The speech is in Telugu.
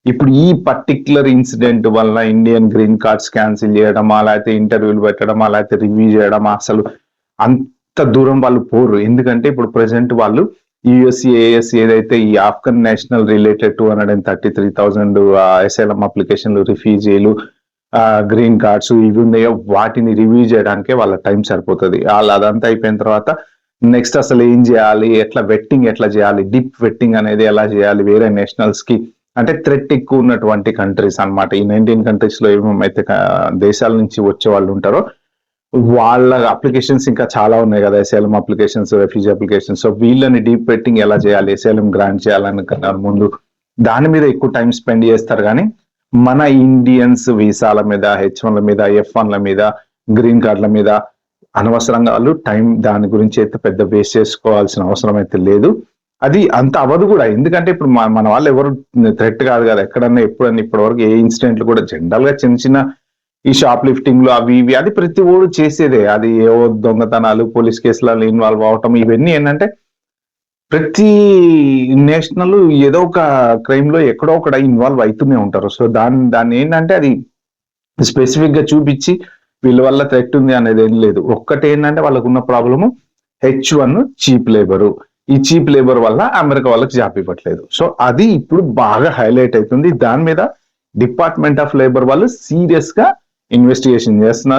ఇప్పుడు ఈ పర్టిక్యులర్ ఇన్సిడెంట్ వల్ల ఇండియన్ గ్రీన్ కార్డ్స్ క్యాన్సిల్ చేయడమా, లేకపోతే ఇంటర్వ్యూలు పెట్టడమా, లేకపోతే రివ్యూ చేయడమా, అసలు అంత దూరం వాళ్ళు పోరు. ఎందుకంటే ఇప్పుడు ప్రెసెంట్ వాళ్ళు యుఎస్ఏఎస్ ఏదైతే ఈ ఆఫ్ఘన్ నేషనల్ రిలేటెడ్ 233,000 అసైలం అప్లికేషన్లు, రిఫ్యూజీలు, గ్రీన్ కార్డ్స్ ఇవి ఉన్నాయో వాటిని రివ్యూ చేయడానికే వాళ్ళ టైం సరిపోతుంది. వాళ్ళు అదంతా అయిపోయిన తర్వాత నెక్స్ట్ అసలు ఏం చేయాలి, ఎట్లా వెట్టింగ్ ఎట్లా చేయాలి, డీప్ వెట్టింగ్ అనేది ఎలా చేయాలి వేరే నేషనల్స్ కి, అంటే థ్రెట్ ఎక్కువ ఉన్నటువంటి కంట్రీస్ అన్నమాట. ఈ 19 కంట్రీస్ లో ఏమైతే దేశాల నుంచి వచ్చే వాళ్ళు ఉంటారో వాళ్ళ అప్లికేషన్స్ ఇంకా చాలా ఉన్నాయి కదా, asylum applications, refugee applications. So వీళ్ళని డీప్ వెట్టింగ్ ఎలా చేయాలి, అసైలం గ్రాంట్ చేయాలనుకున్నారు ముందు దాని మీద ఎక్కువ టైం స్పెండ్ చేస్తారు. కానీ మన ఇండియన్స్ వీసాల మీద, H1ల మీద, F1ల మీద, గ్రీన్ కార్డుల మీద అనవసరంగా వాళ్ళు టైం దాని గురించి అయితే పెద్ద వేస్ట్ చేసుకోవాల్సిన అవసరం అయితే లేదు. అది అంత అవ్వదు కూడా. ఎందుకంటే ఇప్పుడు మన వాళ్ళు ఎవరు థ్రెట్ కాదు కదా. ఎక్కడన్నా ఎప్పుడన్నా ఇప్పటి వరకు ఏ ఇన్సిడెంట్లు కూడా జనరల్ గా చిన్న చిన్న ఈ షాప్ లిఫ్టింగ్లు అవి ఇవి అది ప్రతి ఓడు చేసేదే. అది ఏవో దొంగతనాలు, పోలీస్ కేసులలో ఇన్వాల్వ్ అవటం ఇవన్నీ ఏంటంటే ప్రతి నేషనల్ ఏదో ఒక క్రైమ్ లో ఎక్కడో ఒకడ ఇన్వాల్వ్ అవుతూనే ఉంటారు. సో దాన్ని ఏంటంటే అది స్పెసిఫిక్ గా చూపించి వీళ్ళ వల్ల థ్రెట్ ఉంది అనేది ఏం లేదు. ఒక్కటి ఏంటంటే వాళ్ళకు ఉన్న ప్రాబ్లము H1 చీప్ లేబరు. ఈ చీప్ లేబర్ వల్ల అమెరికా వాళ్ళకి జాబ్ ఇవ్వట్లేదు. సో అది ఇప్పుడు బాగా హైలైట్ అవుతుంది. దాని మీద డిపార్ట్మెంట్ ఆఫ్ లేబర్ వాళ్ళు సీరియస్ గా ఇన్వెస్టిగేషన్ చేస్తున్నారు.